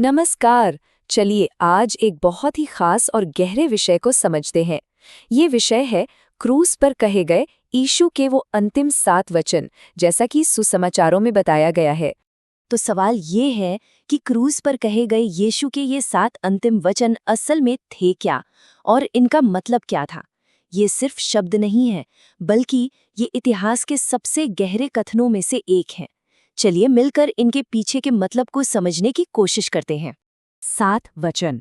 नमस्कार। चलिए आज एक बहुत ही खास और गहरे विषय को समझते हैं। ये विषय है क्रूस पर कहे गए यीशु के वो अंतिम 7 वचन, जैसा कि सुसमाचारों में बताया गया है। तो सवाल ये है कि क्रूज पर कहे गए यीशु के ये 7 अंतिम वचन असल में थे क्या और इनका मतलब क्या था। ये सिर्फ शब्द नहीं है, बल्कि ये इतिहास के सबसे गहरे कथनों में से एक है। चलिए मिलकर इनके पीछे के मतलब को समझने की कोशिश करते हैं। 7 वचन।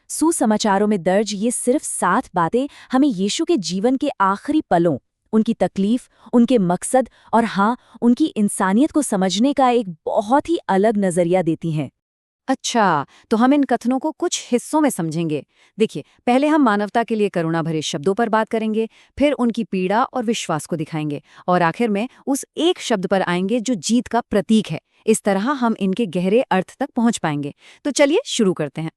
सुसमाचारों में दर्ज ये सिर्फ 7 बातें हमें यीशु के जीवन के आखिरी पलों, उनकी तकलीफ, उनके मकसद और हाँ, उनकी इंसानियत को समझने का एक बहुत ही अलग नजरिया देती हैं। अच्छा, तो हम इन कथनों को कुछ हिस्सों में समझेंगे। देखिए, पहले हम मानवता के लिए करुणा भरे शब्दों पर बात करेंगे, फिर उनकी पीड़ा और विश्वास को दिखाएंगे, और आखिर में उस एक शब्द पर आएंगे जो जीत का प्रतीक है। इस तरह हम इनके गहरे अर्थ तक पहुंच पाएंगे। तो चलिए शुरू करते हैं।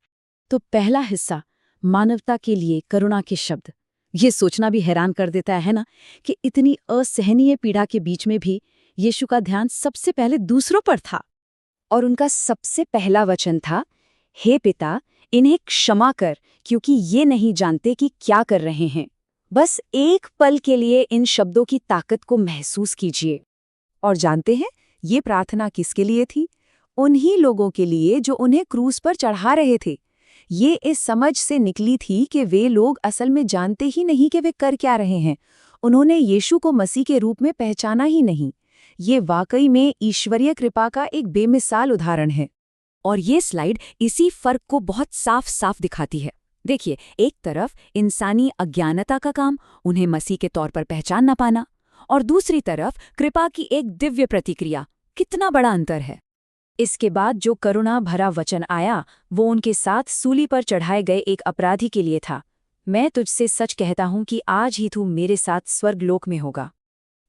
तो पहला हिस्सा, मानवता के लिए करुणा के शब्द। ये सोचना भी हैरान कर देता है ना कि इतनी असहनीय पीड़ा के बीच में भी यीशु का ध्यान सबसे पहले दूसरों पर था। और उनका सबसे पहला वचन था, हे पिता, इन्हें क्षमा कर, क्योंकि ये नहीं जानते कि क्या कर रहे हैं। बस एक पल के लिए इन शब्दों की ताकत को महसूस कीजिए। और जानते हैं ये प्रार्थना किसके लिए थी? उन्हीं लोगों के लिए जो उन्हें क्रूस पर चढ़ा रहे थे। ये इस समझ से निकली थी कि वे लोग असल में जानते ही नहीं कि वे कर क्या रहे हैं। उन्होंने यीशु को मसीह के रूप में पहचाना ही नहीं। ये वाकई में ईश्वरीय कृपा का एक बेमिसाल उदाहरण है। और ये स्लाइड इसी फर्क को बहुत साफ साफ दिखाती है। देखिए, एक तरफ इंसानी अज्ञानता का काम, उन्हें मसीह के तौर पर पहचान न पाना, और दूसरी तरफ कृपा की एक दिव्य प्रतिक्रिया। कितना बड़ा अंतर है। इसके बाद जो करुणा भरा वचन आया, वो उनके साथ सूली पर चढ़ाए गए एक अपराधी के लिए था। मैं तुझसे सच कहता हूं कि आज ही तू मेरे साथ स्वर्गलोक में होगा।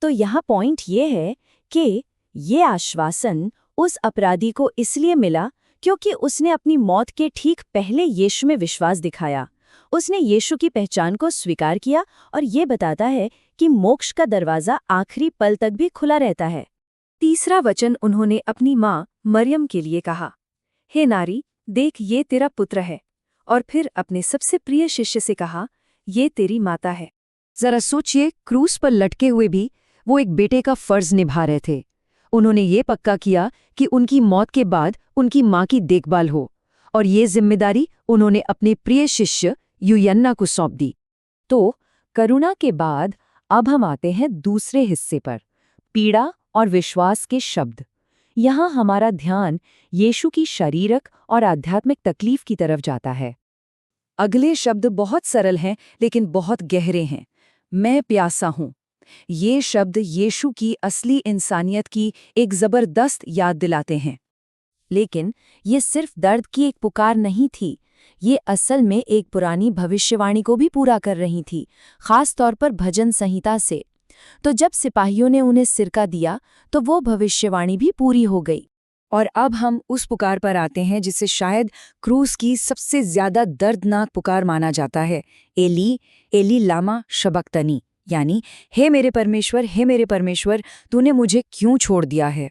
तो यहाँ पॉइंट ये है कि ये आश्वासन उस अपराधी को इसलिए मिला क्योंकि उसने अपनी मौत के ठीक पहले यीशु में विश्वास दिखाया। उसने यीशु की पहचान को स्वीकार किया, और ये बताता है कि मोक्ष का दरवाज़ा आखिरी पल तक भी खुला रहता है। तीसरा वचन उन्होंने अपनी माँ मरियम के लिए कहा, हे नारी, देख ये तेरा पुत्र है। और फिर अपने सबसे प्रिय शिष्य से कहा, ये तेरी माता है। जरा सोचिए, क्रूस पर लटके हुए भी वो एक बेटे का फर्ज निभा रहे थे। उन्होंने ये पक्का किया कि उनकी मौत के बाद उनकी माँ की देखभाल हो, और ये जिम्मेदारी उन्होंने अपने प्रिय शिष्य यूयन्ना को सौंप दी। तो करुणा के बाद अब हम आते हैं दूसरे हिस्से पर, पीड़ा और विश्वास के शब्द। यहाँ हमारा ध्यान यीशु की शारीरिक और आध्यात्मिक तकलीफ की तरफ जाता है। अगले शब्द बहुत सरल हैं लेकिन बहुत गहरे हैं। मैं प्यासा हूँ। ये शब्द यीशु की असली इंसानियत की एक जबरदस्त याद दिलाते हैं। लेकिन ये सिर्फ दर्द की एक पुकार नहीं थी, ये असल में एक पुरानी भविष्यवाणी को भी पूरा कर रही थी, खास तौर पर भजन संहिता से। तो जब सिपाहियों ने उन्हें सिरका दिया तो वो भविष्यवाणी भी पूरी हो गई। और अब हम उस पुकार पर आते हैं जिसे शायद क्रूस की सबसे ज्यादा दर्दनाक पुकार माना जाता है, एली एली लामा शबक्तनी, यानी हे मेरे परमेश्वर, तूने मुझे क्यों छोड़ दिया है।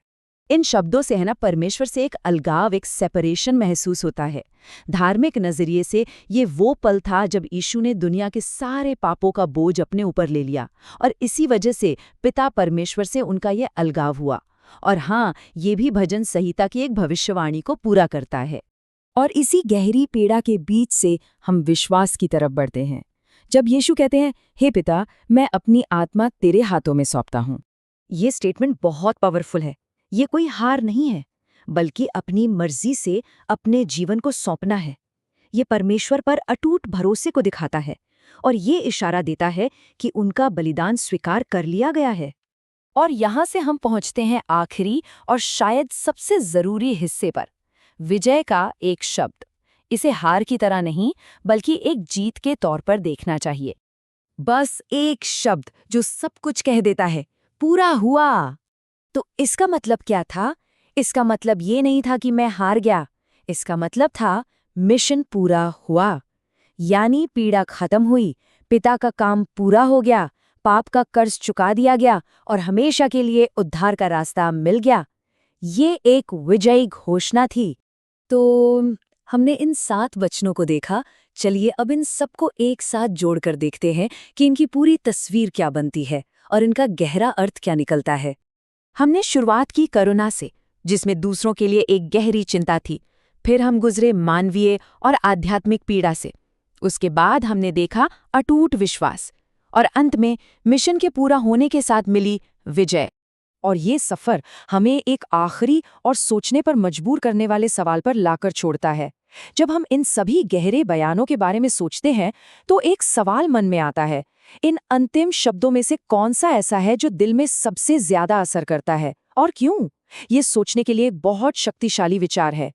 इन शब्दों से है ना, परमेश्वर से एक अलगाव, एक सेपरेशन महसूस होता है। धार्मिक नजरिए से ये वो पल था जब यीशु ने दुनिया के सारे पापों का बोझ अपने ऊपर ले लिया, और इसी वजह से पिता परमेश्वर से उनका ये अलगाव हुआ। और हाँ, ये भी भजन संहिता की एक भविष्यवाणी को पूरा करता है। और इसी गहरी पीड़ा के बीच से हम विश्वास की तरफ बढ़ते हैं, जब यीशु कहते हैं, हे पिता, मैं अपनी आत्मा तेरे हाथों में सौंपता हूँ। ये स्टेटमेंट बहुत पावरफुल है। ये कोई हार नहीं है, बल्कि अपनी मर्जी से अपने जीवन को सौंपना है। ये परमेश्वर पर अटूट भरोसे को दिखाता है, और ये इशारा देता है कि उनका बलिदान स्वीकार कर लिया गया है। और यहाँ से हम पहुँचते हैं आखिरी और शायद सबसे जरूरी हिस्से पर, विजय का एक शब्द। इसे हार की तरह नहीं, बल्कि एक जीत के तौर पर देखना चाहिए। बस एक शब्द जो सब कुछ कह देता है, पूरा हुआ। तो इसका मतलब क्या था? इसका मतलब ये नहीं था कि मैं हार गया। इसका मतलब था मिशन पूरा हुआ, यानी पीड़ा खत्म हुई, पिता का काम पूरा हो गया, पाप का कर्ज चुका दिया गया, और हमेशा के लिए उद्धार का रास्ता मिल गया। ये एक विजयी घोषणा थी। तो हमने इन 7 वचनों को देखा, चलिए अब इन सबको एक साथ जोड़कर देखते हैं कि इनकी पूरी तस्वीर क्या बनती है और इनका गहरा अर्थ क्या निकलता है। हमने शुरुआत की करुणा से, जिसमें दूसरों के लिए एक गहरी चिंता थी। फिर हम गुजरे मानवीय और आध्यात्मिक पीड़ा से। उसके बाद हमने देखा अटूट विश्वास, और अंत में मिशन के पूरा होने के साथ मिली विजय। और ये सफ़र हमें एक आखिरी और सोचने पर मजबूर करने वाले सवाल पर लाकर छोड़ता है। जब हम इन सभी गहरे बयानों के बारे में सोचते हैं तो एक सवाल मन में आता है, इन अंतिम शब्दों में से कौन सा ऐसा है जो दिल में सबसे ज्यादा असर करता है और क्यों? ये सोचने के लिए बहुत शक्तिशाली विचार है।